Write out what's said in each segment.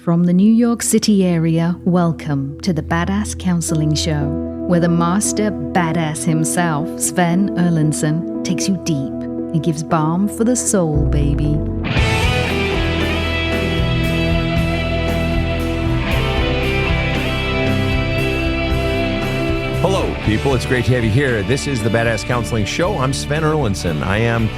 From the New York City area, welcome to the Badass Counseling Show, where the master badass himself, Sven Erlandson, takes you deep and gives balm for the soul, baby. Hello, people. It's great to have you here. This is the Badass Counseling Show. I'm Sven Erlandson. I am,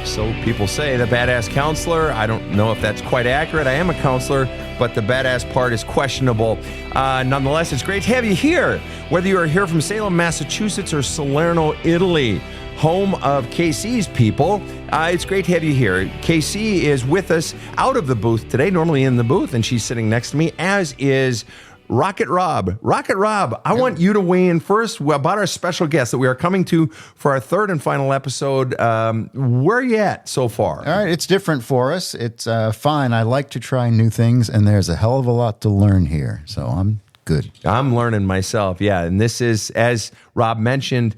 so people say, the badass counselor. I don't know if that's quite accurate. I am a counselor, but the badass part is questionable. Nonetheless, it's great to have you here. Whether you are here from Salem, Massachusetts, or Salerno, Italy, home of KC's people, it's great to have you here. KC is with us out of the booth today, normally in the booth, and she's sitting next to me, as is Rocket Rob. Rocket Rob, I want you to weigh in first about our special guest that we are coming to for our third and final episode. Where are you at so far? All right, it's different for us. It's fine. I like to try new things, and there's a hell of a lot to learn here, so I'm good. I'm learning myself, yeah. And this is, as Rob mentioned,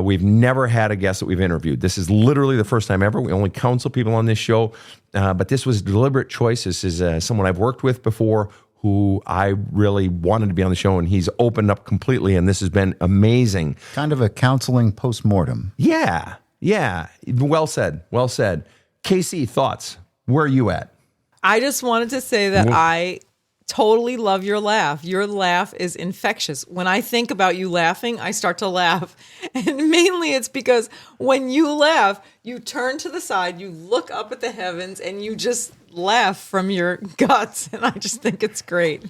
we've never had a guest that we've interviewed. This is literally the first time ever. We only counsel people on this show, but this was a deliberate choice. This is someone I've worked with before, who I really wanted to be on the show, and he's opened up completely, and this has been amazing. Kind of a counseling post-mortem. Yeah. Well said. KC, thoughts? Where are you at? I just wanted to say that I totally love your laugh. Your laugh is infectious. When I think about you laughing, I start to laugh. And mainly it's because when you laugh, you turn to the side, you look up at the heavens, and you just laugh from your guts. And I just think it's great.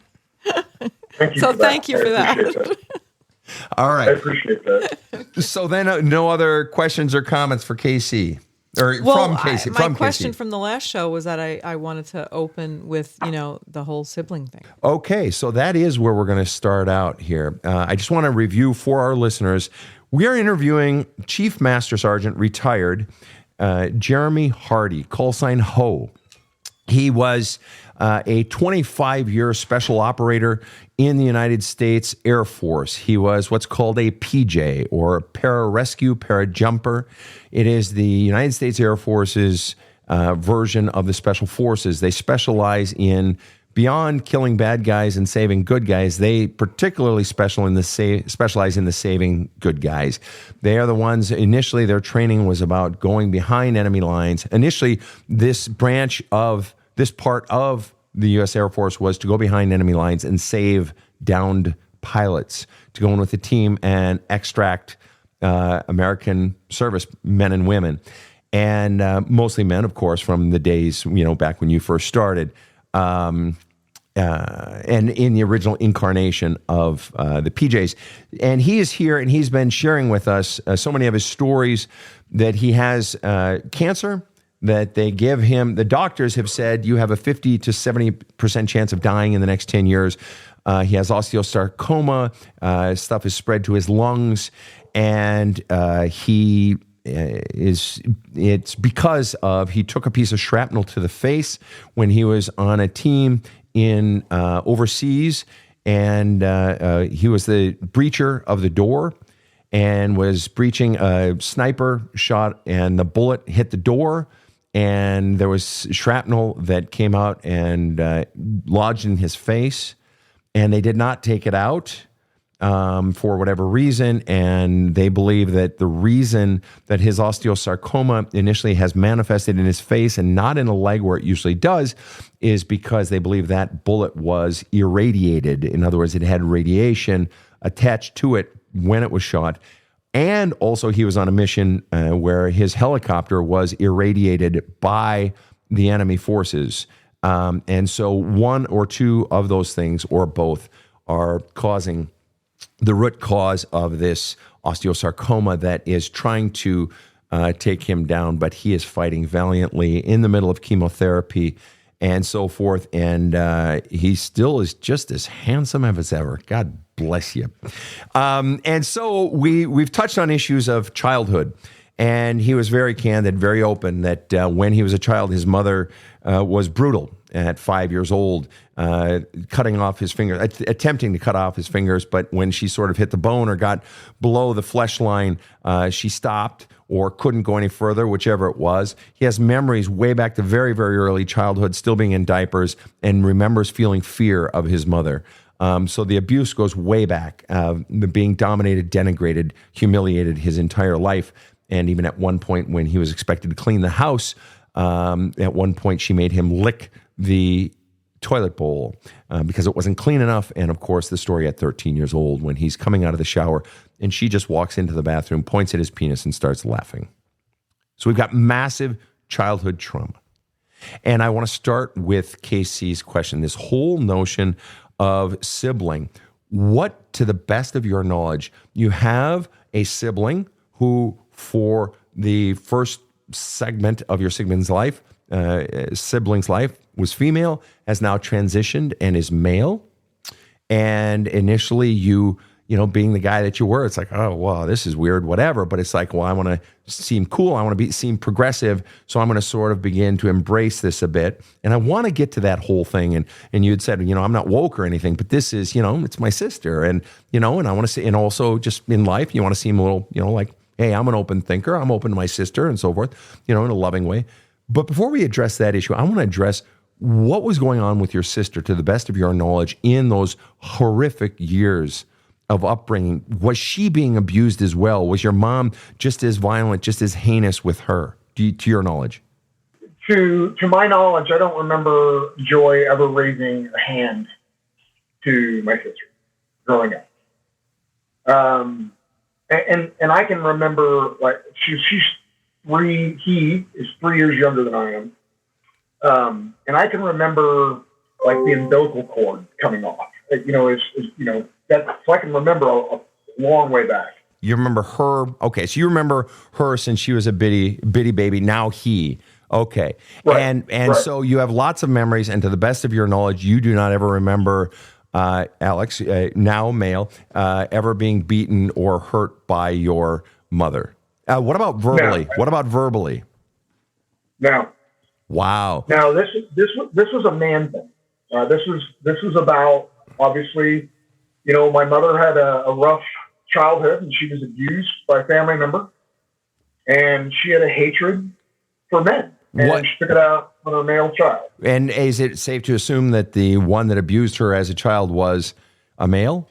Thank you for that. All right. I appreciate that. So then no other questions or comments for KC? From KC. My question from the last show was that I wanted to open with, the whole sibling thing. Okay, so that is where we're going to start out here. I just want to review for our listeners. We are interviewing Chief Master Sgt, retired, Jeremy Hardy, call sign Ho. He was a 25-year special operator in the United States Air Force. He was what's called a PJ, or Pararescue Jumper. It is the United States Air Force's version of the Special Forces. They specialize in, beyond killing bad guys and saving good guys, they particularly specialize in the saving good guys. They are the ones, initially their training was about going behind enemy lines. Initially, this part of the U.S. Air Force was to go behind enemy lines and save downed pilots, to go in with the team and extract American service men and women, and mostly men, of course, from the days, back when you first started, and in the original incarnation of the PJs. And he is here, and he's been sharing with us so many of his stories that he has cancer, that they give him. The doctors have said you have a 50 to 70% chance of dying in the next 10 years. He has osteosarcoma. Stuff is spread to his lungs, and it's because he took a piece of shrapnel to the face when he was on a team in overseas, and he was the breacher of the door and was breaching. A sniper shot, and the bullet hit the door, and there was shrapnel that came out and lodged in his face, and they did not take it out for whatever reason, and they believe that the reason that his osteosarcoma initially has manifested in his face and not in the leg where it usually does is because they believe that bullet was irradiated. In other words, it had radiation attached to it when it was shot. And also he was on a mission where his helicopter was irradiated by the enemy forces. And so one or two of those things, or both, are causing the root cause of this osteosarcoma that is trying to take him down, but he is fighting valiantly in the middle of chemotherapy and so forth. And he still is just as handsome as ever. God bless you. And so we've touched on issues of childhood, and he was very candid, very open that when he was a child, his mother was brutal at 5 years old, cutting off his fingers, attempting to cut off his fingers, but when she sort of hit the bone or got below the flesh line, she stopped, or couldn't go any further, whichever it was. He has memories way back to very, very early childhood, still being in diapers, and remembers feeling fear of his mother. So the abuse goes way back, being dominated, denigrated, humiliated his entire life. And even at one point when he was expected to clean the house, at one point she made him lick the toilet bowl because it wasn't clean enough. And of course, the story at 13 years old when he's coming out of the shower and she just walks into the bathroom, points at his penis and starts laughing. So we've got massive childhood trauma. And I want to start with KC's question, this whole notion of sibling. What, to the best of your knowledge, you have a sibling who, for the first segment of your sibling's life, was female, has now transitioned and is male. And initially you being the guy that you were, it's like, oh, wow, this is weird, whatever. But it's like, well, I want to seem cool. I want to seem progressive. So I'm going to sort of begin to embrace this a bit. And I want to get to that whole thing. And you had said, I'm not woke or anything, but this is, it's my sister. And, and I want to say, and also just in life, you want to seem a little, like, hey, I'm an open thinker. I'm open to my sister and so forth, in a loving way. But before we address that issue, I want to address what was going on with your sister, to the best of your knowledge, in those horrific years of upbringing. Was she being abused as well? Was your mom just as violent, just as heinous with her, to your knowledge? To my knowledge, I don't remember Joy ever raising a hand to my sister growing up. And I can remember, like, he is 3 years younger than I am. And I can remember, like, the umbilical cord coming off. So I can remember a long way back. You remember her? Okay, so you remember her since she was a bitty baby. Now he. Okay, right. And right. So you have lots of memories, and to the best of your knowledge, you do not ever remember Alex, now male, ever being beaten or hurt by your mother. What about verbally? No. What about verbally? No. Wow. Now this was a man thing. This was about, obviously, my mother had a rough childhood and she was abused by a family member, and she had a hatred for men. And she took it out on her male child. And is it safe to assume that the one that abused her as a child was a male?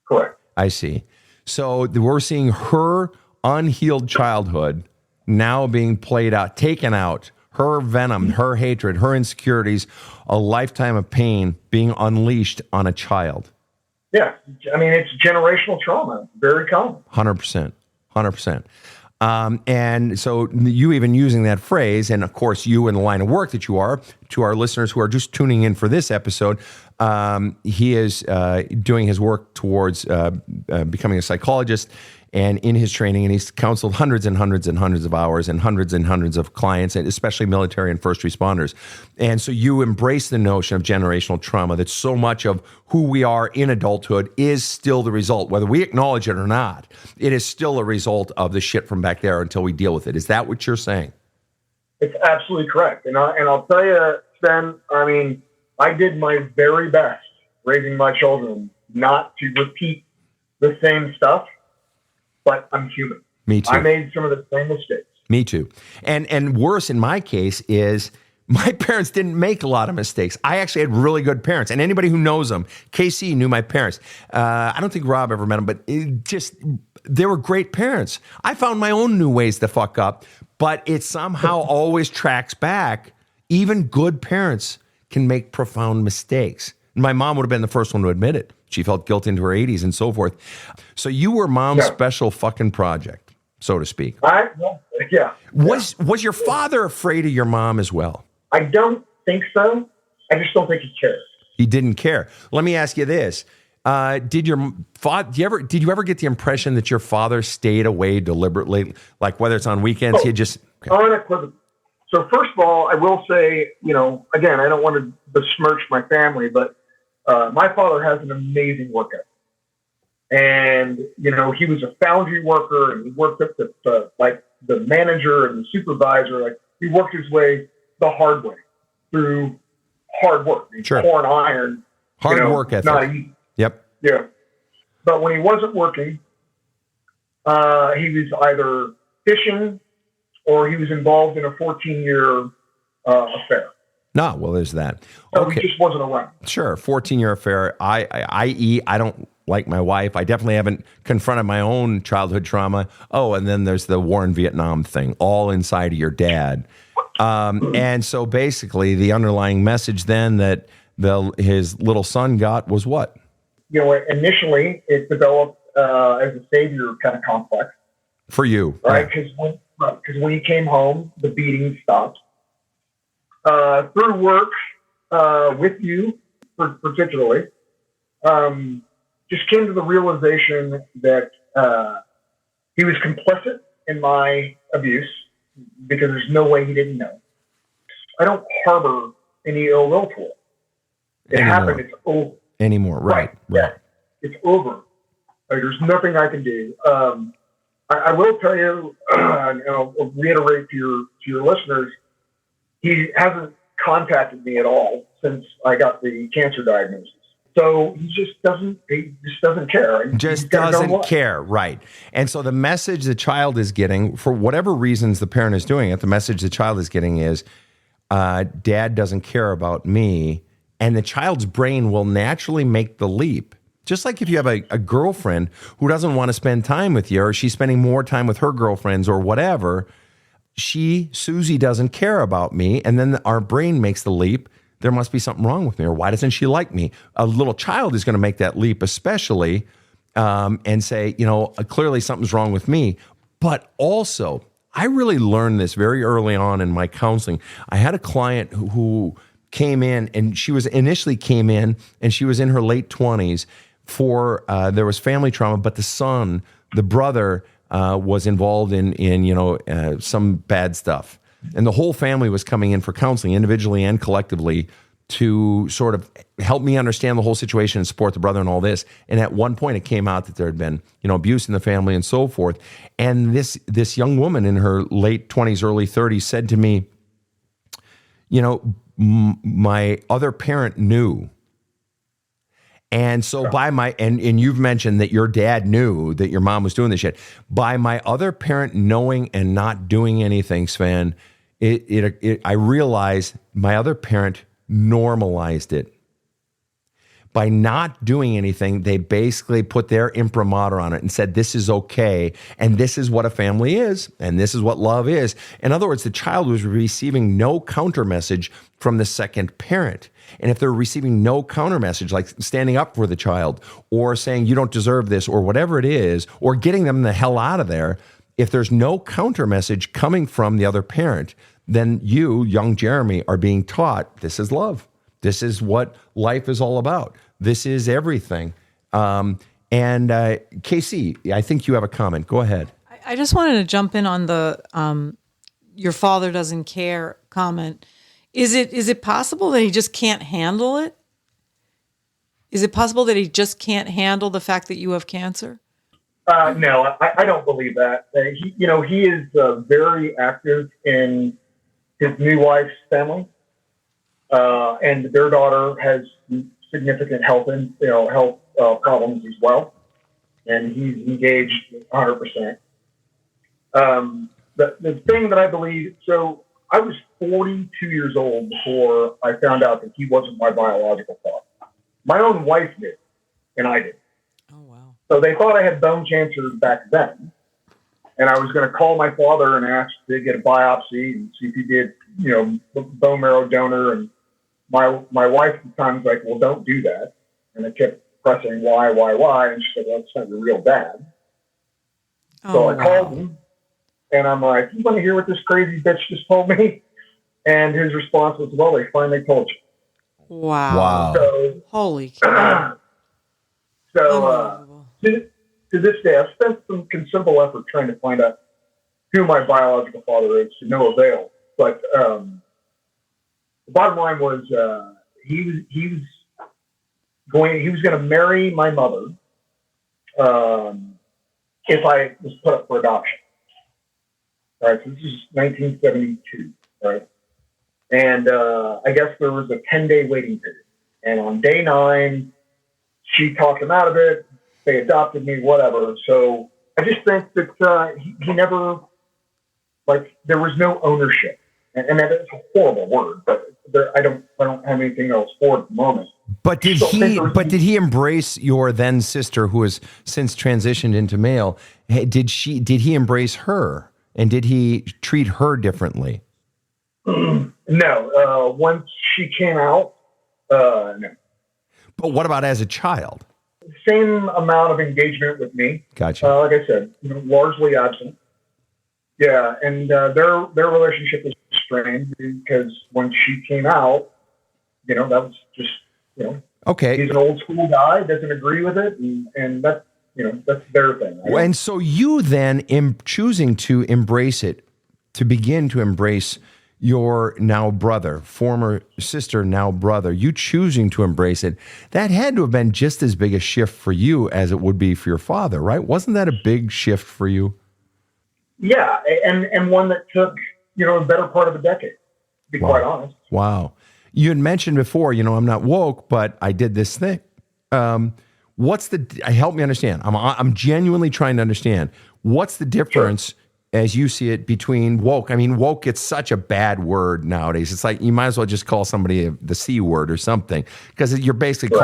Correct. I see. So we're seeing her unhealed childhood now being played out, taken out, her venom, her hatred, her insecurities, a lifetime of pain being unleashed on a child. Yeah. I mean, it's generational trauma. Very common. 100%. 100%. And so you even using that phrase, and of course you in the line of work that you are, to our listeners who are just tuning in for this episode, he is doing his work towards becoming a psychologist, and in his training, and he's counseled hundreds and hundreds and hundreds of hours and hundreds of clients, and especially military and first responders. And so you embrace the notion of generational trauma, that so much of who we are in adulthood is still the result, whether we acknowledge it or not. It is still a result of the shit from back there until we deal with it. Is that what you're saying? It's absolutely correct. And I'll tell you, Sven, I mean, I did my very best raising my children not to repeat the same stuff. But I'm human. Me too. I made some of the same mistakes. Me too. And worse in my case is my parents didn't make a lot of mistakes. I actually had really good parents. And anybody who knows them, KC knew my parents. I don't think Rob ever met them, but they were great parents. I found my own new ways to fuck up, but it somehow always tracks back. Even good parents can make profound mistakes. My mom would have been the first one to admit it. She felt guilt into her 80s and so forth. So you were mom's special fucking project, so to speak. Yeah. Was your father afraid of your mom as well? I don't think so. I just don't think he cared. He didn't care. Let me ask you this. Did you ever get the impression that your father stayed away deliberately? Like whether it's on weekends, he just... Okay. Unequivocally. So first of all, I will say, again, I don't want to besmirch my family, but my father has an amazing work ethic. And, he was a foundry worker, and he worked up to the manager and the supervisor. Like, he worked his way the hard way through hard work. Sure. Pouring iron. Hard work ethic. Not easy. Yep. Yeah. But when he wasn't working, he was either fishing or he was involved in a 14-year affair. No, well, there's that. So Okay. he just wasn't around. Sure, 14-year affair. I.e., I don't like my wife. I definitely haven't confronted my own childhood trauma. Oh, and then there's the war in Vietnam thing, all inside of your dad. And so basically the underlying message then that his little son got was what? Initially it developed as a savior kind of complex. For you. Right? Because when he came home, the beating stopped. Through work with you, particularly, just came to the realization that he was complicit in my abuse because there's no way he didn't know. I don't harbor any ill will for it. It happened. It's over. Anymore, right. Yeah, it's over. There's nothing I can do. I will tell you, and I'll reiterate to your listeners, he hasn't contacted me at all since I got the cancer diagnosis. So he just doesn't care. Just doesn't care, right. And so the message the child is getting, for whatever reasons the parent is doing it, the message the child is getting is, Dad doesn't care about me. And the child's brain will naturally make the leap. Just like if you have a girlfriend who doesn't want to spend time with you, or she's spending more time with her girlfriends or whatever, Susie doesn't care about me. And then our brain makes the leap. There must be something wrong with me, or why doesn't she like me? A little child is going to make that leap, especially, and say, clearly something's wrong with me. But also, I really learned this very early on in my counseling. I had a client who came in, and she was in her late 20s there was family trauma, but the brother was involved in some bad stuff. And the whole family was coming in for counseling, individually and collectively, to sort of help me understand the whole situation and support the brother and all this. And at one point, it came out that there had been, abuse in the family and so forth. And this young woman in her late 20s, early 30s said to me, my other parent knew. And so and you've mentioned that your dad knew that your mom was doing this shit. By my other parent knowing and not doing anything, Sven, I realized my other parent normalized it. By not doing anything, they basically put their imprimatur on it and said, this is okay, and this is what a family is, and this is what love is. In other words, the child was receiving no counter message from the second parent. And if they're receiving no counter message, like standing up for the child, or saying you don't deserve this, or whatever it is, or getting them the hell out of there, if there's no counter message coming from the other parent, then you, young Jeremy, are being taught this is love. This is what life is all about. This is everything. Casey, I think you have a comment. Go ahead. I just wanted to jump in on the your father doesn't care comment. Is it possible that he just can't handle it? Is it possible that he just can't handle the fact that you have cancer? No, I don't believe that. He is very active in his new wife's family. And their daughter has significant health problems as well, and he's engaged 100%. The thing that I believe, so I was 42 years old before I found out that he wasn't my biological father. My own wife knew, and I did. Oh wow! So they thought I had bone cancer back then, and I was going to call my father and ask to get a biopsy and see if he did, bone marrow donor. And my wife at the time was like, well, don't do that. And I kept pressing why? And she said, well, it's not your real dad. So I called him, and I'm like, you want to hear what this crazy bitch just told me? And his response was, well, they finally told you. Wow. So, holy cow. To this day, I've spent some considerable effort trying to find out who my biological father is, to no avail. But the bottom line was he was going to marry my mother if I was put up for adoption. All right, so this is 1972, right? And I guess there was a 10-day waiting period. And on day 9, she talked him out of it. They adopted me, whatever. So I just think that he never like there was no ownership, and that is a horrible word, but I don't have anything else for it at the moment. But did he embrace your then sister, who has since transitioned into male? Did he embrace her, and did he treat her differently? No. Once she came out, no. But what about as a child? Same amount of engagement with me. Gotcha. Like I said, largely absent. Yeah, and their relationship was strained because when she came out, that was just, okay. He's an old school guy, doesn't agree with it, and that's that's their thing. Right? And so you then, choosing to embrace it, to begin to embrace your now brother, former sister, now brother, you choosing to embrace it, that had to have been just as big a shift for you as it would be for your father, right? Wasn't that a big shift for you? Yeah, and one that took, a better part of a decade, to be quite honest. Wow. You had mentioned before, I'm not woke, but I did this thing. Help me understand. I'm genuinely trying to understand. What's the difference as you see it between woke? I mean, woke gets such a bad word nowadays. It's like you might as well just call somebody the C word or something, because you're basically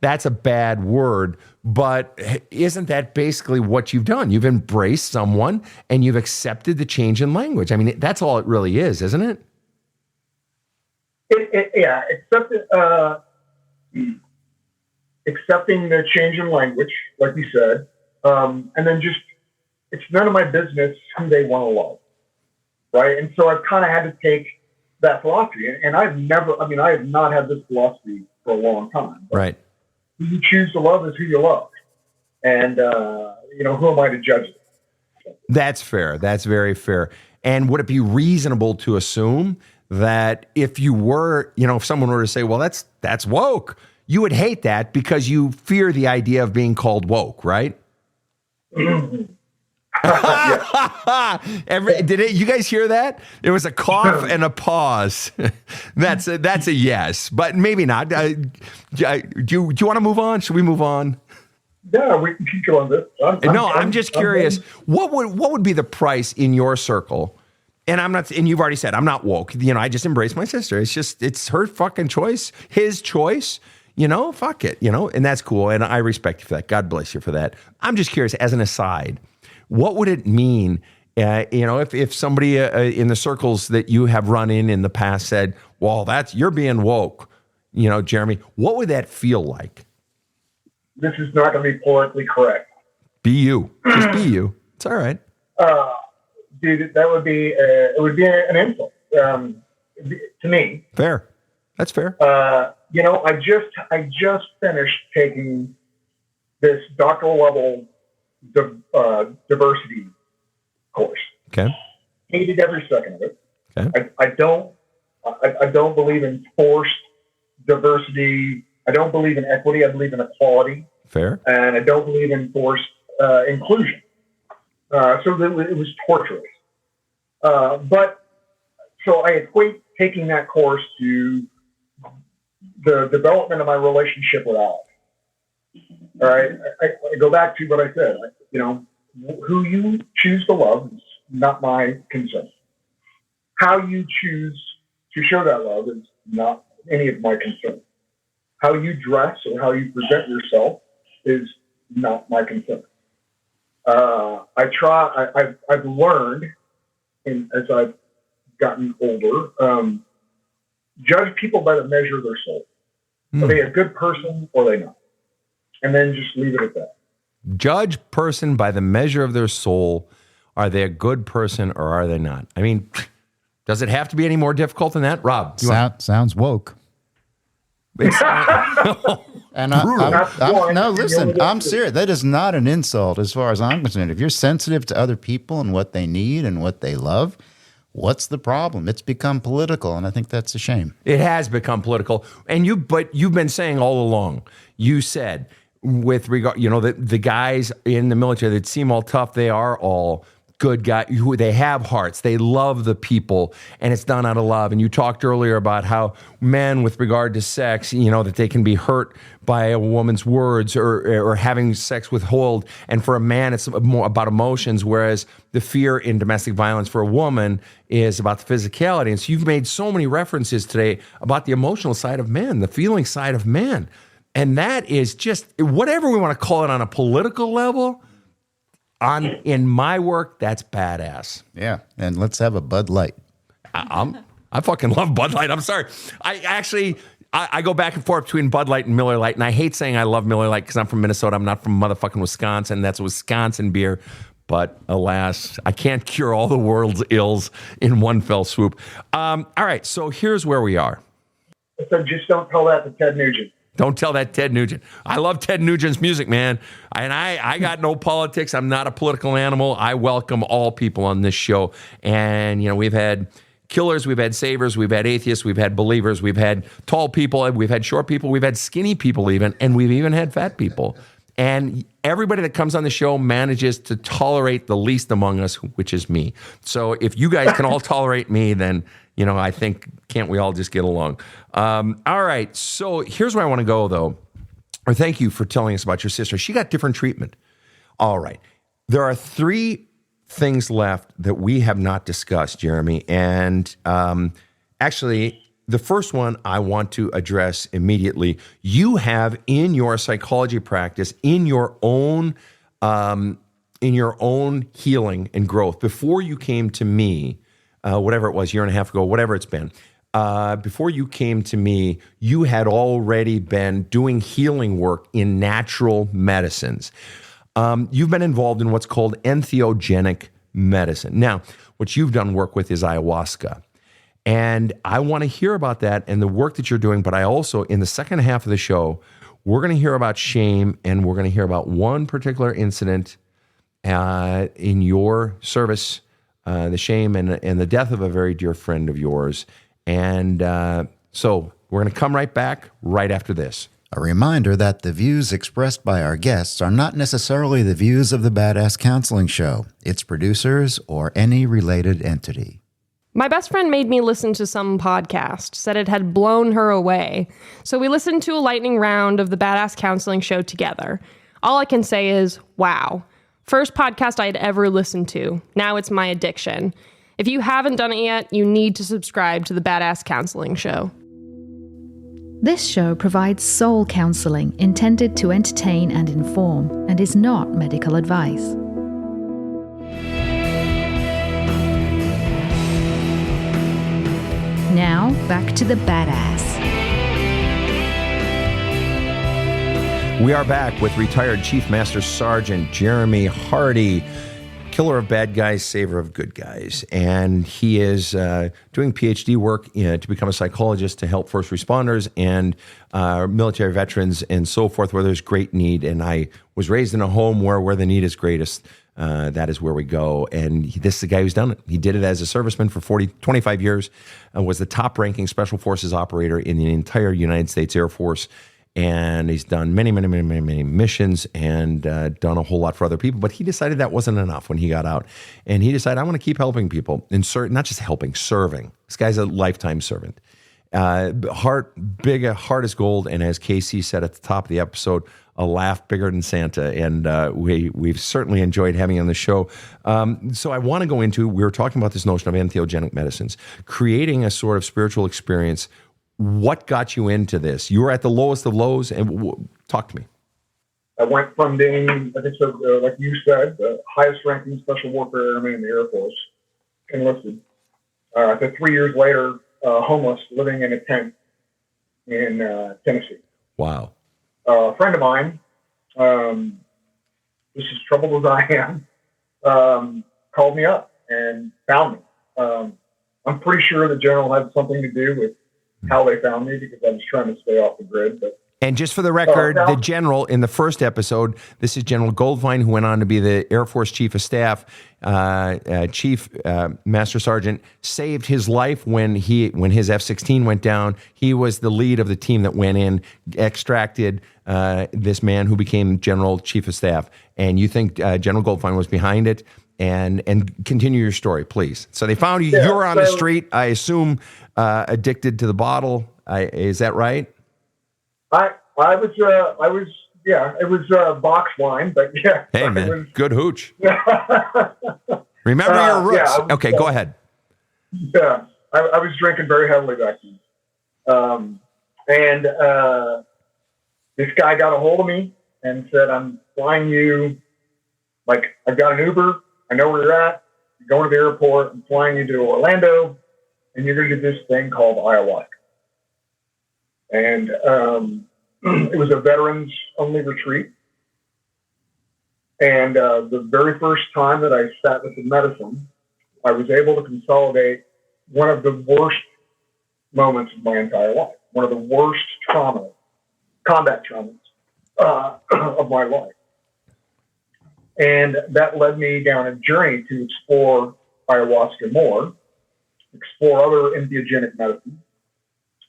that's a bad word. But isn't that basically what you've done? You've embraced someone and you've accepted the change in language. I mean, that's all it really is, isn't it? Accepting the change in language, like you said, and then just, it's none of my business who they want to love, right? And so I've kind of had to take that philosophy, and I have not had this philosophy for a long time. Right. Who you choose to love is who you love, and who am I to judge it? That's fair. That's very fair. And would it be reasonable to assume that if you were, if someone were to say, well, that's woke, you would hate that because you fear the idea of being called woke, right? Mm-hmm. You guys hear that? There was a cough and a pause. That's a yes, but maybe not. Do you want to move on? Should we move on? Yeah, we can keep going this. I'm just curious. What would be the price in your circle? And and you've already said I'm not woke. I just embrace my sister. It's her fucking choice, his choice. Fuck it. And that's cool. And I respect you for that. God bless you for that. I'm just curious, as an aside, what would it mean, if somebody in the circles that you have run in the past said, well, you're being woke, Jeremy, what would that feel like? This is not going to be politically correct. Be you. Just be you. It's all right. Dude, that would be, it would be an insult to me. Fair. That's fair. I just finished taking this doctoral level diversity course. Okay. Hated every second of it. Okay. I don't believe in forced diversity. I don't believe in equity. I believe in equality. Fair. And I don't believe in forced inclusion. So it was torturous. But so I equate taking that course to the development of my relationship with Alex. All right. I go back to what I said. Who you choose to love is not my concern. How you choose to show that love is not any of my concern. How you dress or how you present yourself is not my concern. I've learned, as I've gotten older, judge people by the measure of their soul. Are they a good person or are they not? And then just leave it at that. Judge person by the measure of their soul. Are they a good person or are they not? I mean, does it have to be any more difficult than that? Rob? Sounds woke. And I'm serious. That is not an insult as far as I'm concerned. If you're sensitive to other people and what they need and what they love, what's the problem? It's become political, and I think that's a shame. It has become political. But you've been saying all along, you said with regard, the guys in the military that seem all tough, they are all good guy, who they have hearts, they love the people, and it's done out of love. And you talked earlier about how men, with regard to sex, that they can be hurt by a woman's words or having sex withhold. And for a man, it's more about emotions, whereas the fear in domestic violence for a woman is about the physicality. And so you've made so many references today about the emotional side of men, the feeling side of men. And that is just, whatever we want to call it on a political level, in my work, that's badass. Yeah, and let's have a Bud Light. I fucking love Bud Light. I'm sorry. I go back and forth between Bud Light and Miller Lite, and I hate saying I love Miller Lite because I'm from Minnesota. I'm not from motherfucking Wisconsin. That's Wisconsin beer. But alas, I can't cure all the world's ills in one fell swoop. All right, so here's where we are. So just don't tell that to Ted Nugent. Don't tell that Ted Nugent. I love Ted Nugent's music, man. And I got no politics. I'm not a political animal. I welcome all people on this show. And, we've had killers, we've had savers, we've had atheists, we've had believers, we've had tall people, we've had short people, we've had skinny people even, and we've even had fat people. And everybody that comes on the show manages to tolerate the least among us, which is me. So if you guys can all tolerate me, then, I think, can't we all just get along? All right. So here's where I want to go, though. Or thank you for telling us about your sister. She got different treatment. All right. There are 3 things left that we have not discussed, Jeremy. And actually, the first one I want to address immediately. You have in your psychology practice, in your own healing and growth, before you came to me, whatever it was, year and a half ago, whatever it's been, before you came to me, you had already been doing healing work in natural medicines. You've been involved in what's called entheogenic medicine. Now, what you've done work with is ayahuasca. And I want to hear about that and the work that you're doing, but I also, in the second half of the show, we're going to hear about shame, and we're going to hear about one particular incident in your service, the shame and the death of a very dear friend of yours. And so we're going to come right back right after this. A reminder that the views expressed by our guests are not necessarily the views of the Badass Counseling Show, its producers, or any related entity. My best friend made me listen to some podcast, said it had blown her away. So we listened to a lightning round of the Badass Counseling Show together. All I can say is, wow. First podcast I had ever listened to. Now it's my addiction. If you haven't done it yet, you need to subscribe to the Badass Counseling Show. This show provides soul counseling intended to entertain and inform, and is not medical advice. Now, back to the badass. We are back with retired Chief Master Sergeant Jeremy Hardy, killer of bad guys, saver of good guys. And he is doing PhD work to become a psychologist to help first responders and military veterans and so forth, where there's great need. And I was raised in a home where the need is greatest. That is where we go. And this is the guy who's done it. He did it as a serviceman for 25 years, was the top-ranking Special Forces operator in the entire United States Air Force. And he's done many missions and done a whole lot for other people. But he decided that wasn't enough when he got out. And he decided, I want to keep helping people. And not just helping, serving. This guy's a lifetime servant. Heart as gold. And as Casey said at the top of the episode, a laugh bigger than Santa. And we've certainly enjoyed having you on the show. So I want to go into, we were talking about this notion of entheogenic medicines, creating a sort of spiritual experience. What got you into this? You were at the lowest of lows, and talk to me. I went from being, I think, so, like you said, the highest ranking special warfare airman in the Air Force, enlisted. To 3 years later, homeless, living in a tent in Tennessee. Wow. A friend of mine, just as troubled as I am, called me up and found me. I'm pretty sure the general had something to do with how they found me, because I was trying to stay off the grid. And just for the record, the general in the first episode, this is General Goldfein, who went on to be the Air Force Chief of Staff, Chief Master Sergeant, saved his life when his F-16 went down. He was the lead of the team that went in, extracted this man who became General Chief of Staff. And you think General Goldfein was behind it. and continue your story, please. So they found you. You're on the street, I assume, addicted to the bottle. Is that right? I was it was box wine, but yeah. Hey man, good hooch. Remember your roots. Okay, go ahead. Yeah, I was drinking very heavily back then. And this guy got a hold of me and said, I'm flying you, like, I've got an Uber. I know where you're at. You're going to the airport. I'm flying you to Orlando, and you're going to do this thing called ayahuasca. And it was a veterans-only retreat. And the very first time that I sat with the medicine, I was able to consolidate one of the worst moments of my entire life, one of the worst combat traumas of my life. And that led me down a journey to explore ayahuasca more, explore other entheogenic medicines,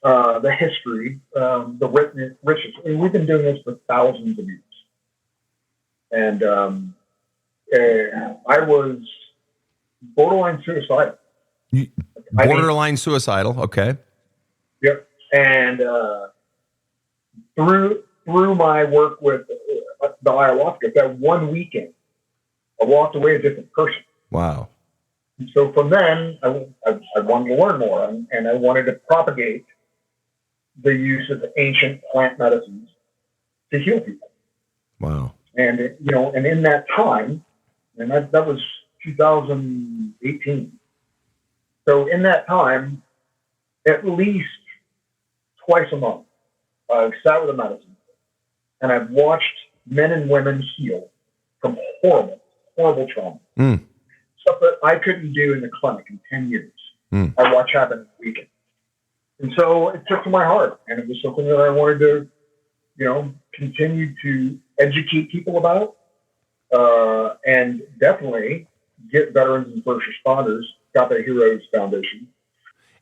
the history, the richness. I mean, we've been doing this for thousands of years. And I was borderline suicidal. Borderline suicidal, okay. Yep. And through my work with the ayahuasca, that one weekend, I walked away a different person. Wow. And so from then, I wanted to learn more, and I wanted to propagate the use of ancient plant medicines to heal people. Wow. And, and in that time, and that was 2018. So in that time, at least twice a month, I've sat with a medicine, and I've watched men and women heal from horrible trauma. Stuff that I couldn't do in the clinic in 10 years. I watched happen in a weekend. And so it took to my heart, and it was something that I wanted to, continue to educate people about, and definitely get veterans and first responders, Agape Heroes Foundation.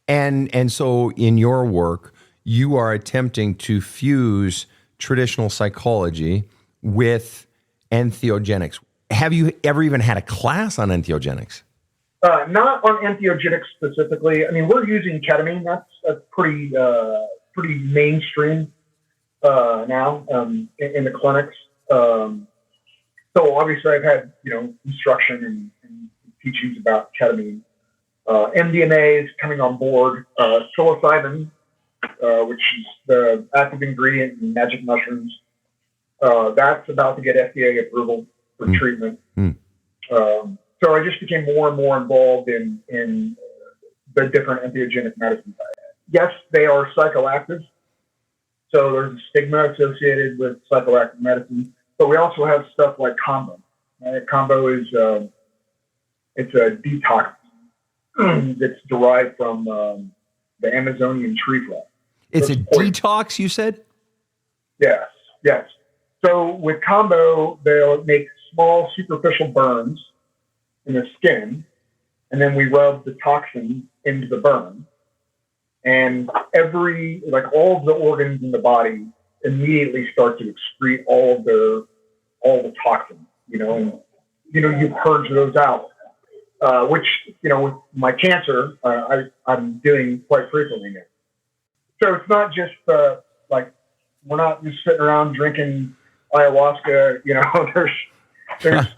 And so in your work, you are attempting to fuse traditional psychology with entheogenics. Have you ever even had a class on entheogenics? Not on entheogenics specifically. I mean, we're using ketamine. That's pretty mainstream now in the clinics. So obviously, I've had instruction and teachings about ketamine. MDMA is coming on board. Psilocybin, which is the active ingredient in magic mushrooms, that's about to get FDA approval for treatment. So I just became more and more involved in the different entheogenic medicines. Yes, they are psychoactive. So there's a stigma associated with psychoactive medicine. But we also have stuff like Kambo. Kambo is it's a detox that's derived from the Amazonian tree frog. It's a detox, you said? Yes. So with Kambo, they'll make small superficial burns in the skin, and then we rub the toxin into the burn, and all of the organs in the body immediately start to excrete all the toxin, and you purge those out, which with my cancer I'm doing quite frequently now. So it's not just we're not just sitting around drinking ayahuasca. There's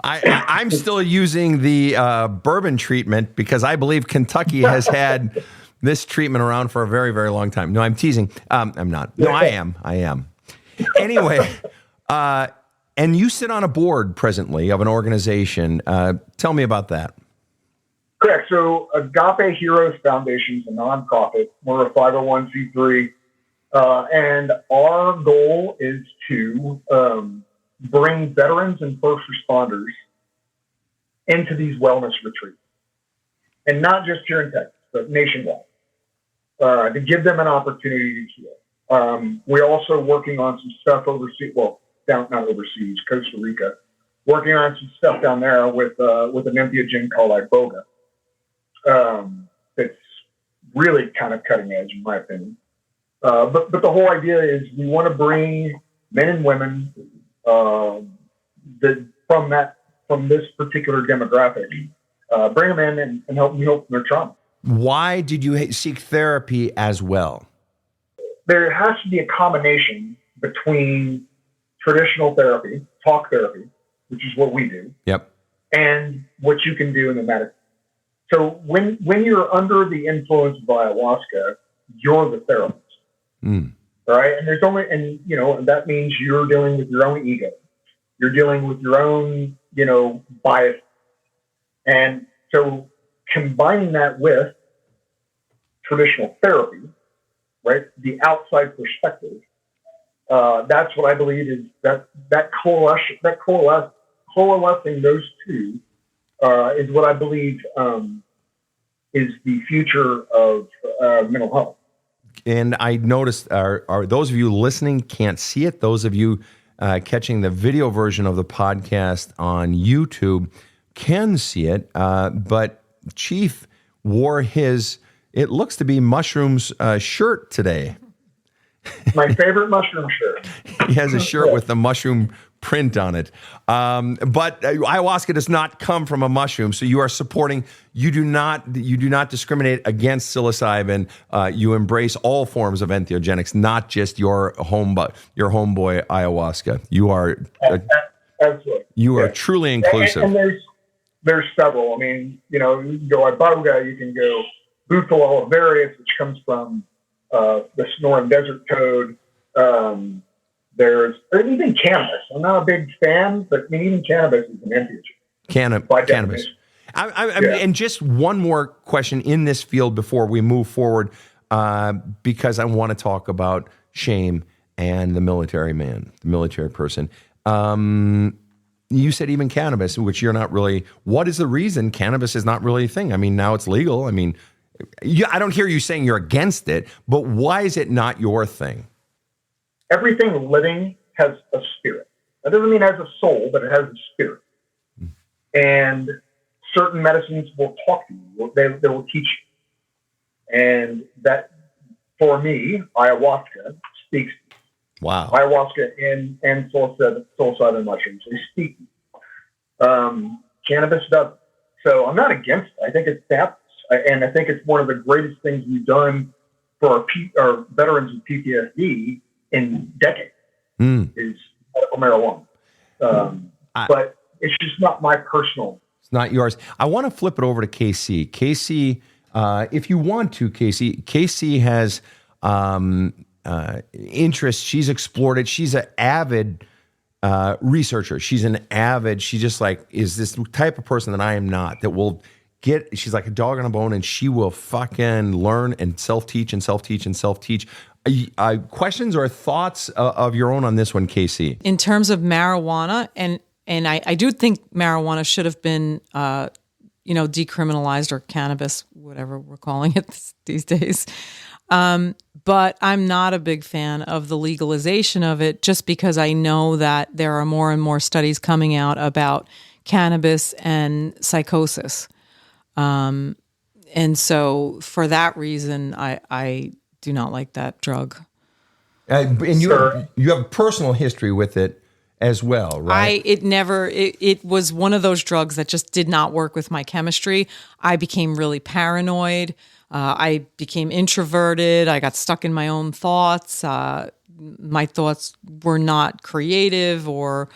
I'm still using the bourbon treatment because I believe Kentucky has had this treatment around for a very, very long time. No, I'm teasing. I'm not. No, I am. Anyway, and you sit on a board presently of an organization. Tell me about that. Correct. So Agape Heroes Foundation is a nonprofit. We're a 501c3. And our goal is to bring veterans and first responders into these wellness retreats. And not just here in Texas, but nationwide, to give them an opportunity to heal. We're also working on some stuff overseas, not overseas, Costa Rica, working on some stuff down there with an entheogen called Iboga. That's really kind of cutting edge, in my opinion. But the whole idea is we want to bring men and women from that from this particular demographic, bring them in and help them heal from their trauma. Why did you seek therapy as well? There has to be a combination between traditional therapy, talk therapy, which is what we do, Yep. and what you can do in the medicine. So when you're under the influence of ayahuasca, you're the therapist. Right? And and that means you're dealing with your own ego. You're dealing with your own, bias. And so combining that with traditional therapy, right? The outside perspective, that's what I believe is that coalescing those two is what I believe is the future of mental health. And I noticed, are those of you listening can't see it. Those of you catching the video version of the podcast on YouTube can see it. But Chief wore his, it looks to be mushrooms shirt today. My favorite mushroom shirt. He has a shirt with the mushroom print on it. But ayahuasca does not come from a mushroom, so you are supporting. You do not discriminate against psilocybin. You embrace all forms of entheogenics, not just your homeboy ayahuasca. You are absolutely. You are truly inclusive. And there's several. I mean, you can go iboga, you can go Buffalo alvarius, which comes from the Sonoran Desert Toad. There's even cannabis. I'm not a big fan, but even cannabis is an entheogen. Cannabis. And just one more question in this field before we move forward, because I want to talk about shame and the military man, the military person. You said even cannabis, which you're not really. What is the reason cannabis is not really a thing? I mean, now it's legal. I mean, I don't hear you saying you're against it, but why is it not your thing? Everything living has a spirit. That doesn't mean it has a soul, but it has a spirit. And certain medicines will talk to you. They will teach you. And that, for me, ayahuasca speaks to you. Wow. Ayahuasca and psilocybin mushrooms, they speak to you. Cannabis doesn't. So I'm not against it. I think it's fabulous. And I think it's one of the greatest things we've done for our veterans with PTSD in decades is medical marijuana. But it's just not my personal. It's not yours. I want to flip it over to KC. KC, if you want to, KC has interest. She's explored it. She's an avid researcher. She's just like, is this type of person that I am not, that will she's like a dog on a bone, and she will fucking learn and self-teach and self-teach and self-teach. Questions or thoughts of your own on this one, Casey? In terms of marijuana, and I do think marijuana should have been, decriminalized, or cannabis, whatever we're calling it these days. But I'm not a big fan of the legalization of it, just because I know that there are more and more studies coming out about cannabis and psychosis. And so for that reason, I do not like that drug. And you have personal history with it as well, right? It was one of those drugs that just did not work with my chemistry. I became really paranoid. I became introverted. I got stuck in my own thoughts. My thoughts were not creative or,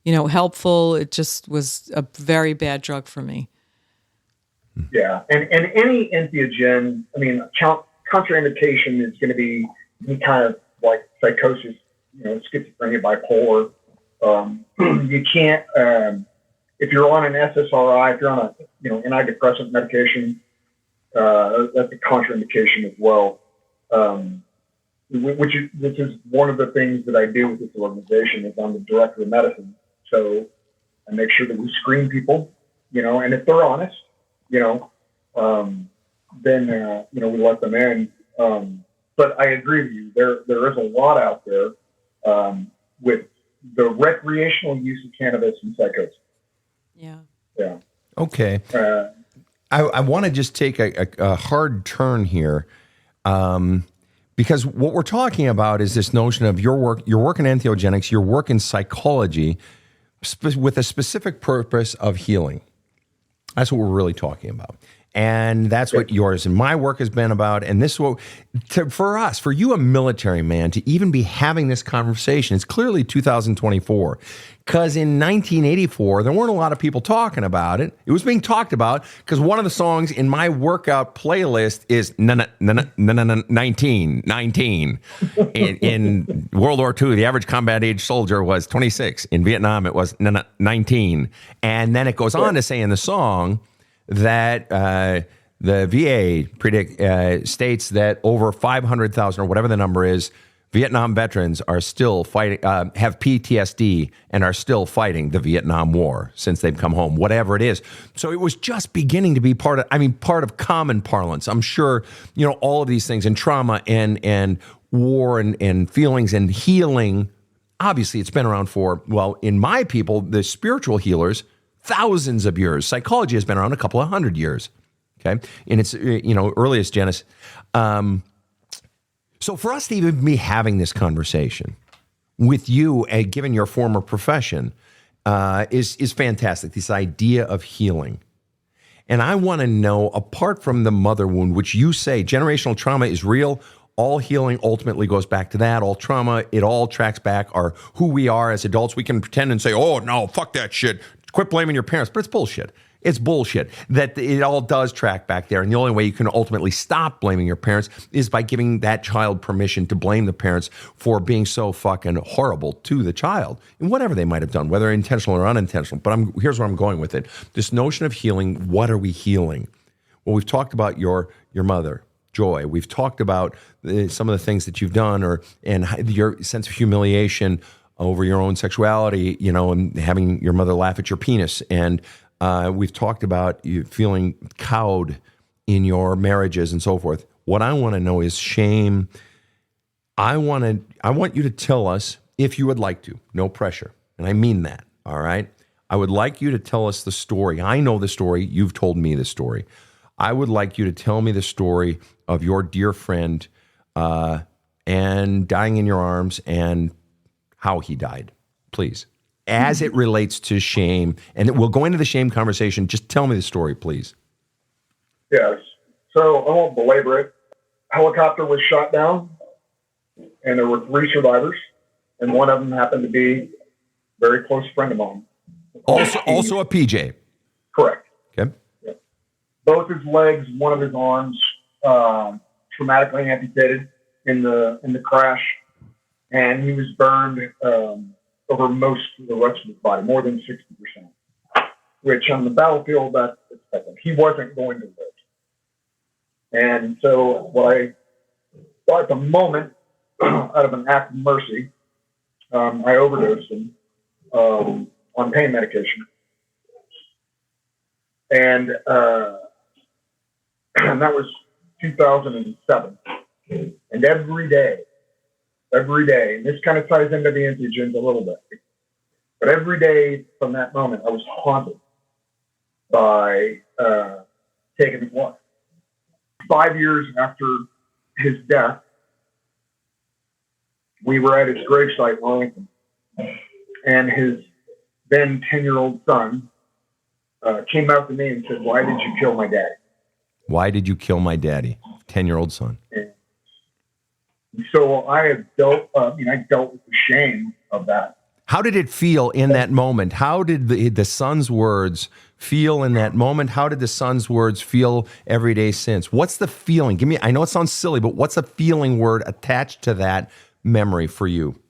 helpful. It just was a very bad drug for me. Yeah, and any entheogen, I mean, contraindication is going to be any kind of like psychosis, schizophrenia, bipolar. You can't, if you're on an SSRI, if you're on a antidepressant medication, that's a contraindication as well. Which is one of the things that I do with this organization is I'm the director of medicine, so I make sure that we screen people, and if they're honest. Then we let them in. But I agree with you. There is a lot out there with the recreational use of cannabis and psychosis. Yeah. Yeah. Okay. I want to just take a hard turn here, because what we're talking about is this notion of your work in entheogenics, your work in psychology, with a specific purpose of healing. That's what we're really talking about. And that's what yours and my work has been about. And this is what, for you, a military man, to even be having this conversation, it's clearly 2024. Because in 1984, there weren't a lot of people talking about it. It was being talked about because one of the songs in my workout playlist is 19. In World War II, the average combat age soldier was 26. In Vietnam, it was 19. And then it goes on to say in the song that the VA states that over 500,000 or whatever the number is, Vietnam veterans are still fighting, have PTSD and are still fighting the Vietnam War since they've come home, whatever it is. So it was just beginning to be part of common parlance. I'm sure, all of these things and trauma and war and feelings and healing. Obviously, it's been around for, in my people, the spiritual healers, thousands of years. Psychology has been around a couple of 100 years. Okay. In its, earliest genesis. So for us to even be having this conversation with you, given your former profession, is fantastic. This idea of healing. And I want to know, apart from the mother wound, which you say generational trauma is real, all healing ultimately goes back to that. All trauma, it all tracks back our who we are as adults. We can pretend and say, oh, no, fuck that shit. Quit blaming your parents. But it's bullshit. It's bullshit that it all does track back there. And the only way you can ultimately stop blaming your parents is by giving that child permission to blame the parents for being so fucking horrible to the child and whatever they might have done, whether intentional or unintentional. But here's where I'm going with it. This notion of healing, what are we healing? Well, we've talked about your mother, Joy. We've talked about some of the things that you've done and your sense of humiliation over your own sexuality, and having your mother laugh at your penis. And we've talked about you feeling cowed in your marriages and so forth. What I want to know is shame. I want you to tell us, if you would like to, no pressure. And I mean that, all right? I would like you to tell us the story. I know the story. You've told me the story. I would like you to tell me the story of your dear friend and dying in your arms and how he died, please. As it relates to shame, and we'll go into the shame conversation. Just tell me the story, please. Yes. So I won't belabor it. Helicopter was shot down, and there were 3 survivors, and one of them happened to be a very close friend of mine. Also a PJ. Correct. Okay. Yeah. Both his legs, one of his arms, traumatically amputated in the crash, and he was burned over most of the rest of his body, more than 60%, which on the battlefield, that's expected. He wasn't going to live. And so what I thought at the moment, out of an act of mercy, I overdosed him on pain medication. And that was 2007. And every day, and this kind of ties into the antigens a little bit, but every day from that moment, I was haunted by taking his life. 5 years after his death, we were at his gravesite in Arlington, and his then 10-year-old son came out to me and said, "Why did you kill my daddy?" Why did you kill my daddy? 10-year-old son. And so I dealt with the shame of that. How did it feel in that moment? How did the son's words feel in that moment? How did the son's words feel every day since? What's the feeling? I know it sounds silly, but what's a feeling word attached to that memory for you?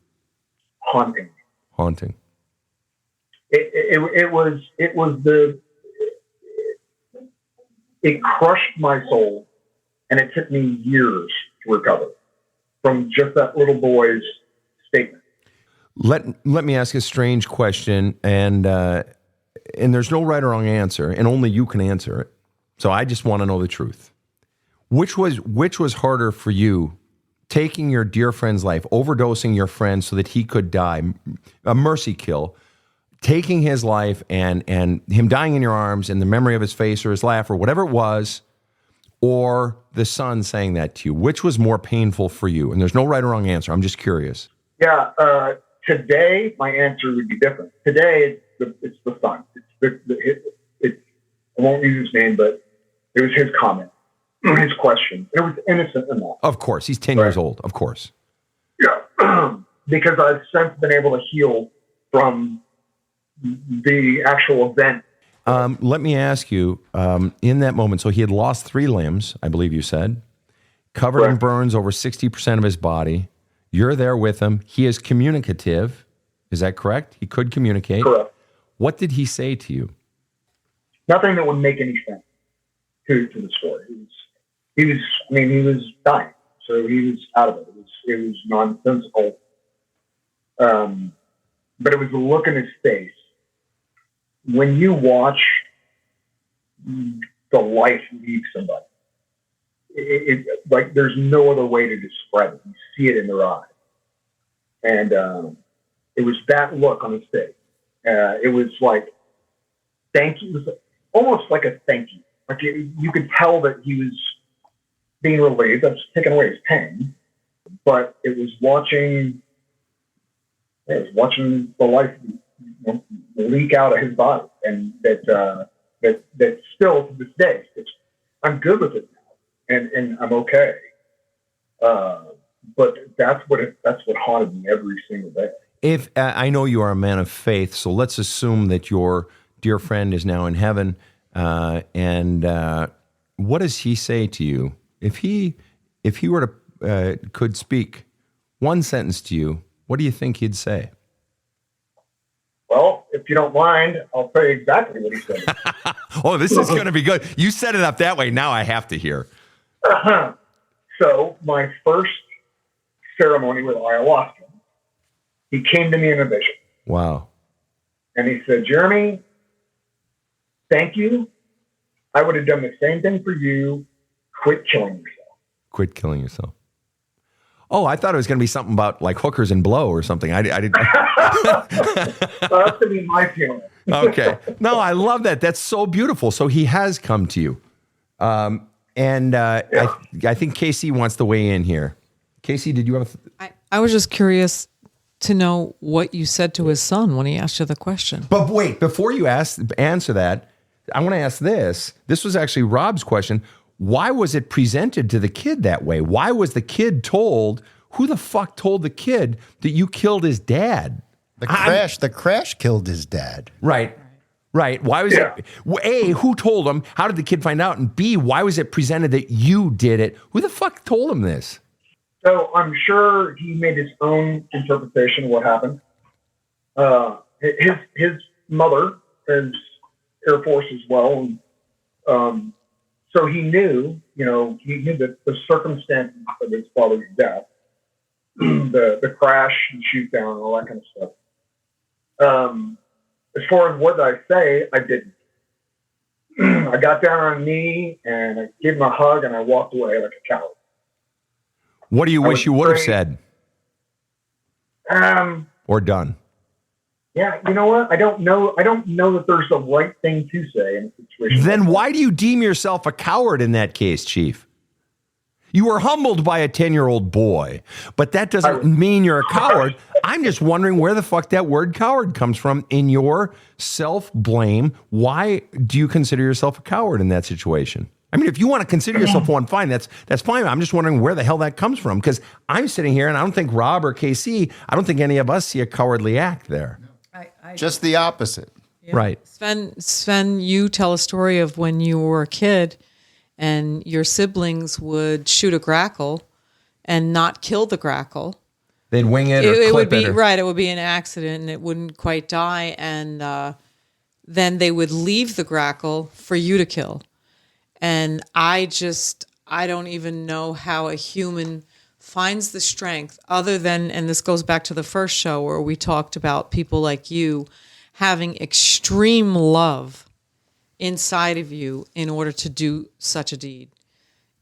Haunting. Haunting. It crushed my soul, and it took me years to recover from just that little boy's statement. Let me ask a strange question, and there's no right or wrong answer, and only you can answer it. So I just want to know the truth. Which was harder for you, taking your dear friend's life, overdosing your friend so that he could die, a mercy kill, taking his life and him dying in your arms and the memory of his face or his laugh or whatever it was, or the son saying that to you? Which was more painful for you? And there's no right or wrong answer. I'm just curious. Yeah, today, my answer would be different. Today, it's the son. I won't use his name, but it was his comment, his question. It was innocent enough. Of course. He's 10 years old. Of course. Yeah. Because I've since been able to heal from the actual event. Let me ask you, in that moment, so he had lost 3 limbs, I believe you said, covered in burns over 60% of his body. You're there with him. He is communicative. Is that correct? He could communicate. Correct. What did he say to you? Nothing that would make any sense to the story. He was dying, so he was out of it. It was nonsensical. But it was the look in his face. When you watch the life leave somebody, it like there's no other way to describe it. You see it in their eyes. And it was that look on his face. It was like, thank you. It was almost like a thank you. Like you could tell that he was being relieved. That's taking away his pain. But it was watching the life leak out of his body, and that still to this day, I'm good with it now, and I'm okay. But that's what haunted me every single day. If I know you are a man of faith, so let's assume that your dear friend is now in heaven, and what does he say to you? If he were to could speak one sentence to you, what do you think he'd say? Well, if you don't mind, I'll tell you exactly what he said. Oh, this is going to be good. You set it up that way. Now I have to hear. So my first ceremony with ayahuasca, he came to me in a vision. Wow. And he said, Jeremy, thank you. I would have done the same thing for you. Quit killing yourself. Quit killing yourself. Oh, I thought it was going to be something about like hookers and blow or something. I didn't. That's going to be my feeling. Okay. No, I love that. That's so beautiful. So he has come to you. I think Casey wants to weigh in here. Casey, did you have I was just curious to know what you said to his son when he asked you the question. But wait, before you answer that, I want to ask this. This was actually Rob's question. Why was it presented to the kid that way? Why was the kid told? Who the fuck told the kid that you killed his dad? The crash killed his dad. Right. Why was it? A, who told him? How did the kid find out? And B, why was it presented that you did it? Who the fuck told him this? So I'm sure he made his own interpretation of what happened. His mother is Air Force as well. And, so he knew that the circumstances of his father's death, the crash and shoot down, all that kind of stuff. As far as what I say, I didn't. I got down on a knee and I gave him a hug and I walked away like a coward. What do you wish you would have said? Or done? Yeah, you know what? I don't know that there's the right thing to say in a situation. Then why do you deem yourself a coward in that case, Chief? You were humbled by a 10-year-old boy, but that doesn't mean you're a coward. I'm just wondering where the fuck that word coward comes from in your self-blame. Why do you consider yourself a coward in that situation? I mean, if you want to consider yourself one, fine. That's fine. I'm just wondering where the hell that comes from, because I'm sitting here and I don't think Rob or KC, I don't think any of us see a cowardly act there. Just the opposite. Yeah. Right. Sven, you tell a story of when you were a kid and your siblings would shoot a grackle and not kill the grackle. They'd wing it or clip would be it. Right. It would be an accident and it wouldn't quite die. And then they would leave the grackle for you to kill. And I don't even know how a human finds the strength other than, and this goes back to the first show where we talked about people like you having extreme love inside of you in order to do such a deed.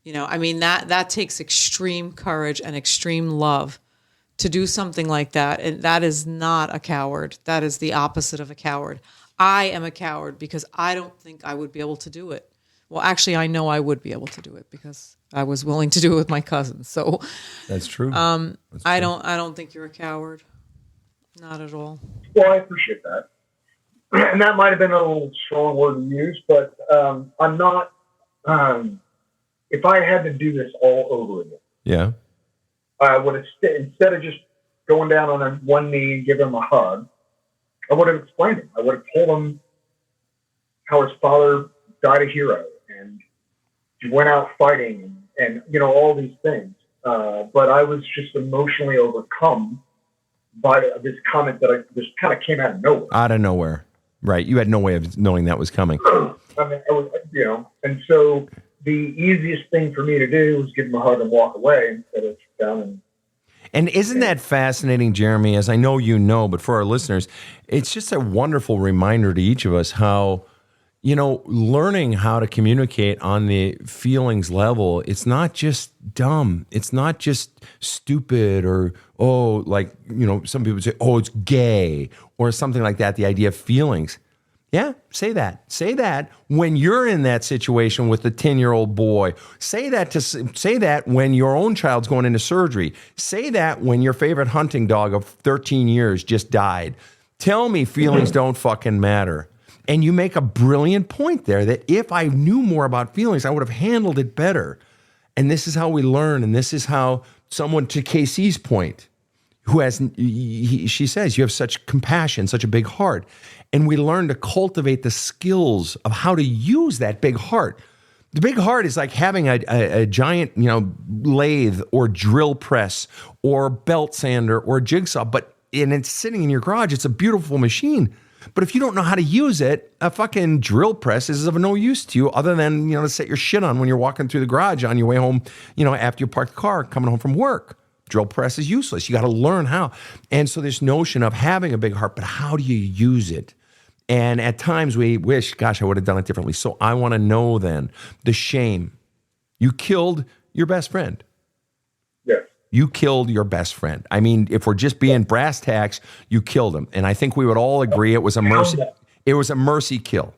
You know, I mean, that takes extreme courage and extreme love to do something like that. And that is not a coward. That is the opposite of a coward. I am a coward because I don't think I would be able to do it. Well, actually, I know I would be able to do it because I was willing to do it with my cousin. So that's true. I don't think you're a coward. Not at all. Well, I appreciate that. And that might have been a little strong word to use, but I'm not, if I had to do this all over again, Yeah. I would have, instead of just going down on one knee and giving him a hug, I would have explained him. I would have told him how his father died a hero and he went out fighting and you know, all these things. But I was just emotionally overcome by this comment that just kind of came out of nowhere. Out of nowhere. Right. You had no way of knowing that was coming. I mean, I was, you know, and so the easiest thing for me to do was give him a hug and walk away instead of sit down And isn't that fascinating, Jeremy? As I know you know, but for our listeners, it's just a wonderful reminder to each of us how, you know, learning how to communicate on the feelings level, it's not just dumb. It's not just stupid or, oh, like, you know, some people say, oh, it's gay or something like that, the idea of feelings. Yeah, say that. Say that when you're in that situation with the 10-year-old boy. Say that when your own child's going into surgery. Say that when your favorite hunting dog of 13 years just died. Tell me feelings don't fucking matter. And you make a brilliant point there that if I knew more about feelings, I would have handled it better. And this is how we learn. And this is how someone, to Casey's point, who has, she says, you have such compassion, such a big heart. And we learn to cultivate the skills of how to use that big heart. The big heart is like having a giant, you know, lathe or drill press or belt sander or jigsaw, and it's sitting in your garage. It's a beautiful machine. But if you don't know how to use it, a fucking drill press is of no use to you other than, you know, to set your shit on when you're walking through the garage on your way home, you know, after you park the car, coming home from work. Drill press is useless. You got to learn how. And so this notion of having a big heart, but how do you use it? And at times we wish, gosh, I would have done it differently. So I want to know then the shame. You killed your best friend. Yes. You killed your best friend. I mean, if we're just being brass tacks, you killed him. And I think we would all agree it was a mercy. It was a mercy kill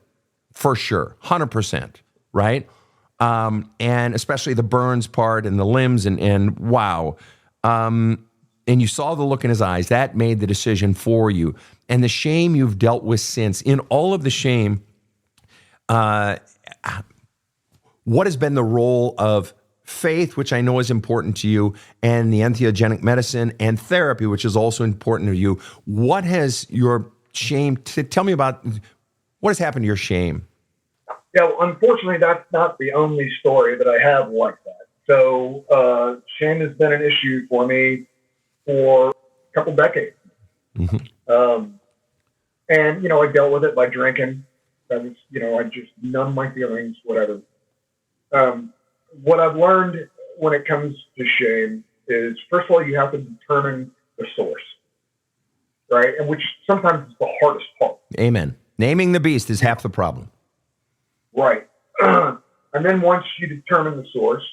for sure. 100%. Right. And especially the burns part and the limbs and wow. And you saw the look in his eyes. That made the decision for you. And the shame you've dealt with since. In all of the shame, what has been the role of faith, which I know is important to you, and the entheogenic medicine and therapy, which is also important to you? What has your shame, tell me about what has happened to your shame? Yeah, well, unfortunately, that's not the only story that I have like that. So shame has been an issue for me for a couple decades. Mm-hmm. And, you know, I dealt with it by drinking. That was, you know, I just numb my feelings, whatever. What I've learned when it comes to shame is, first of all, you have to determine the source, right? And which sometimes is the hardest part. Amen. Naming the beast is half the problem. Right. And then once you determine the source,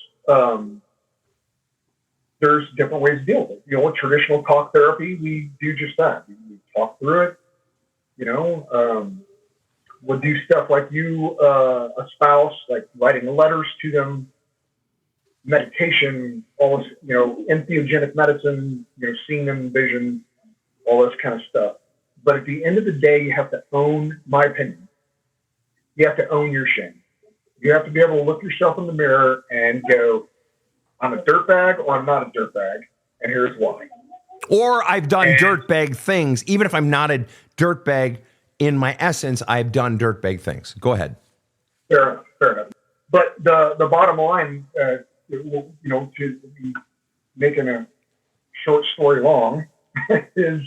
there's different ways to deal with it. You know, with traditional talk therapy, we do just that. We talk through it. You know, we'll do stuff like you espouse, like writing letters to them, meditation, all this, you know, entheogenic medicine, you know, seeing them vision, all this kind of stuff. But at the end of the day, you have to own, my opinion, you have to own your shame. You have to be able to look yourself in the mirror and go, I'm a dirtbag or I'm not a dirtbag, and here's why. Or I've done dirtbag things. Even if I'm not a dirtbag in my essence, I've done dirtbag things. Go ahead. Fair enough. But the bottom line, you know, to be making a short story long, is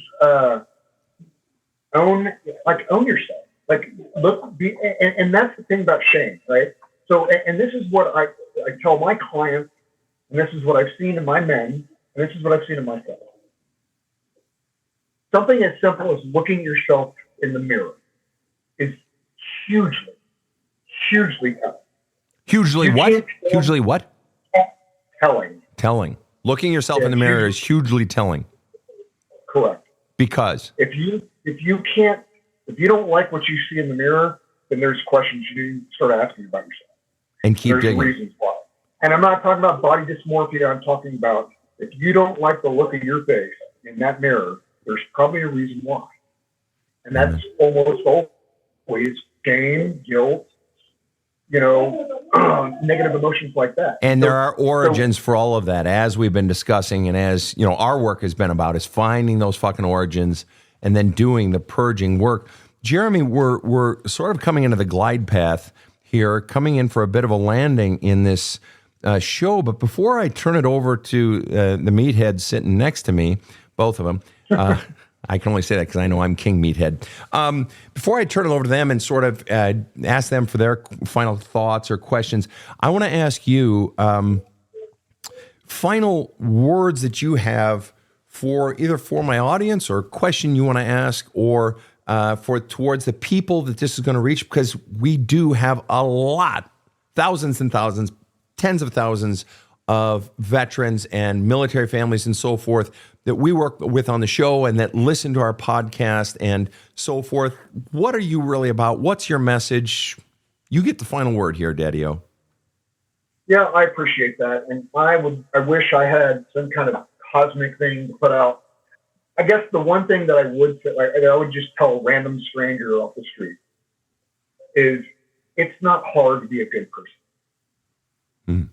own yourself. Like, and that's the thing about shame, right? So, and this is what I tell my clients, and this is what I've seen in my men, and this is what I've seen in myself. Something as simple as looking yourself in the mirror is hugely telling. Hugely what? Hugely what? Telling. Telling. Looking yourself in the mirror is hugely telling. Correct. Because if you don't like what you see in the mirror, then there's questions you start asking about yourself. And keep there's digging. Reasons why. And I'm not talking about body dysmorphia. I'm talking about if you don't like the look of your face in that mirror, there's probably a reason why. And that's almost always shame, guilt, negative emotions like that. And there are origins for all of that, as we've been discussing, and as our work has been about, is finding those fucking origins and then doing the purging work. Jeremy, we're sort of coming into the glide path here, coming in for a bit of a landing in this show. But before I turn it over to the meathead sitting next to me, both of them, I can only say that because I know I'm King Meathead. Before I turn it over to them and sort of ask them for their final thoughts or questions, I want to ask you final words that you have for either for my audience or a question you want to ask, or towards the people that this is going to reach, because we do have a lot, thousands and thousands, tens of thousands of veterans and military families and so forth that we work with on the show and that listen to our podcast and so forth. What are you really about? What's your message? You get the final word here, Daddy-O. Yeah, I appreciate that. And I wish I had some kind of cosmic thing to put out. I guess the one thing that I would say, I would just tell a random stranger off the street is it's not hard to be a good person.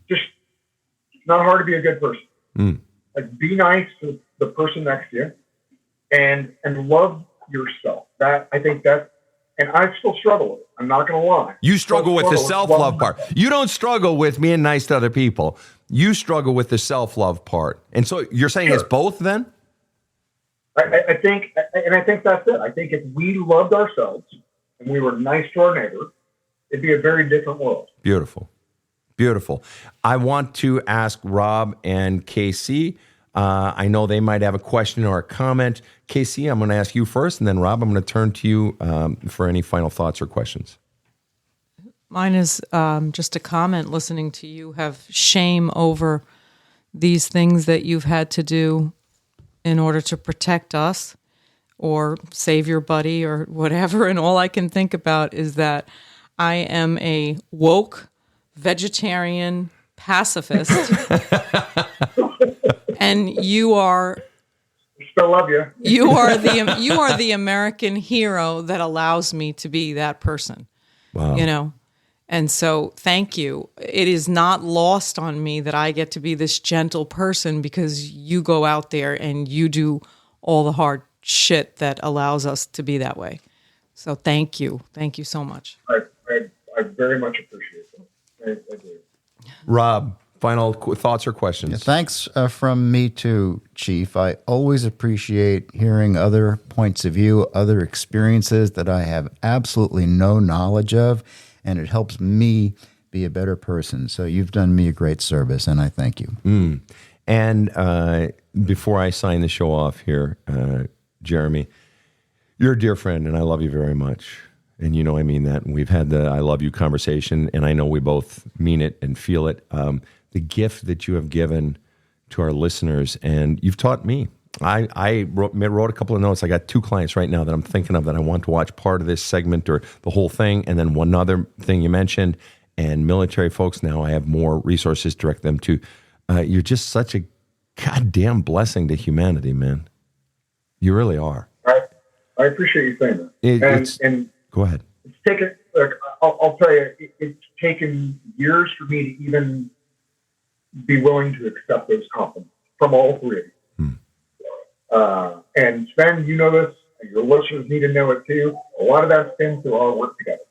Just, it's not hard to be a good person. Like, be nice to the person next to you and love yourself. That, I think that, and I still struggle with it. I'm not going to lie. You struggle with the self-love part. You don't struggle with being nice to other people. You struggle with the self-love part. And so you're saying it's both then? I think that's it. I think if we loved ourselves and we were nice to our neighbor, it'd be a very different world. Beautiful. Beautiful. I want to ask Rob and KC. I know they might have a question or a comment. KC, I'm going to ask you first, and then Rob, I'm going to turn to you for any final thoughts or questions. Mine is just a comment. Listening to you have shame over these things that you've had to do in order to protect us or save your buddy or whatever. And all I can think about is that I am a woke vegetarian pacifist. And you are, still love you. You are the American hero that allows me to be that person. Wow. And so thank you. It is not lost on me that I get to be this gentle person because you go out there and you do all the hard shit that allows us to be that way. So thank you. Thank you so much. I very much appreciate it. I do. Rob, final thoughts or questions? Yeah, thanks from me too, Chief. I always appreciate hearing other points of view, other experiences that I have absolutely no knowledge of, and it helps me be a better person. So you've done me a great service, and I thank you. And before I sign the show off here, Jeremy, you're a dear friend, and I love you very much. And I mean that. And we've had the I love you conversation, and I know we both mean it and feel it. The gift that you have given to our listeners, and you've taught me. I wrote a couple of notes. I got 2 clients right now that I'm thinking of that I want to watch part of this segment or the whole thing. And then one other thing you mentioned, and military folks, now I have more resources to direct them to. You're just such a goddamn blessing to humanity, man. You really are. I appreciate you saying that. And go ahead. It's taken, I'll tell you, it's taken years for me to even be willing to accept those compliments from all 3 of you. And Sven, you know this, and your listeners need to know it too. A lot of that's been through our work together.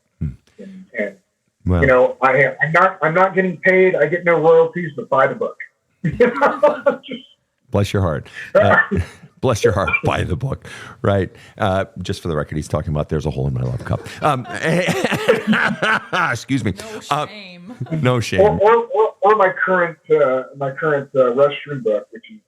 And well, I'm not getting paid. I get no royalties, but buy the book. Bless your heart. Bless your heart. Buy the book. Right. Just for the record, he's talking about There's a Hole in My Love Cup. Excuse me. No shame. No shame. Or my current restroom book, which is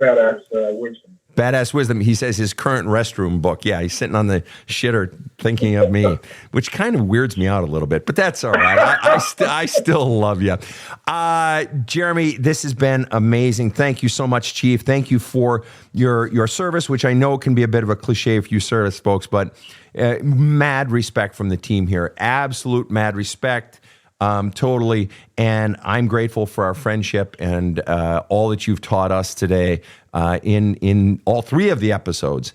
Badass Wisdom. Badass Wisdom. He says his current restroom book. Yeah, he's sitting on the shitter thinking of me, which kind of weirds me out a little bit, but that's all right. I still love you. Jeremy, this has been amazing. Thank you so much, Chief. Thank you for your service, which I know can be a bit of a cliche for you service folks, but mad respect from the team here. Absolute mad respect. Totally. And I'm grateful for our friendship and all that you've taught us today in all 3 of the episodes.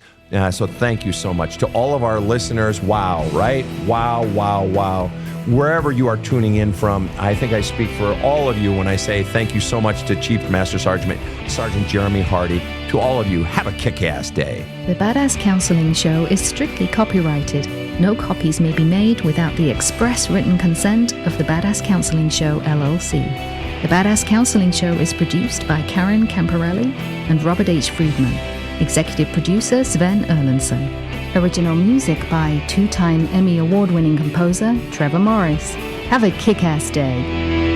So thank you so much. To all of our listeners, wow, right? Wow, wow, wow. Wherever you are tuning in from, I think I speak for all of you when I say thank you so much to Chief Master Sergeant Jeremy Hardy. To all of you, have a kick-ass day. The Badass Counseling Show is strictly copyrighted. No copies may be made without the express written consent of the Badass Counseling Show, LLC. The Badass Counseling Show is produced by Karen Camparelli and Robert H. Friedman. Executive producer Sven Erlandson. Original music by 2-time Emmy Award-winning composer Trevor Morris. Have a kick-ass day.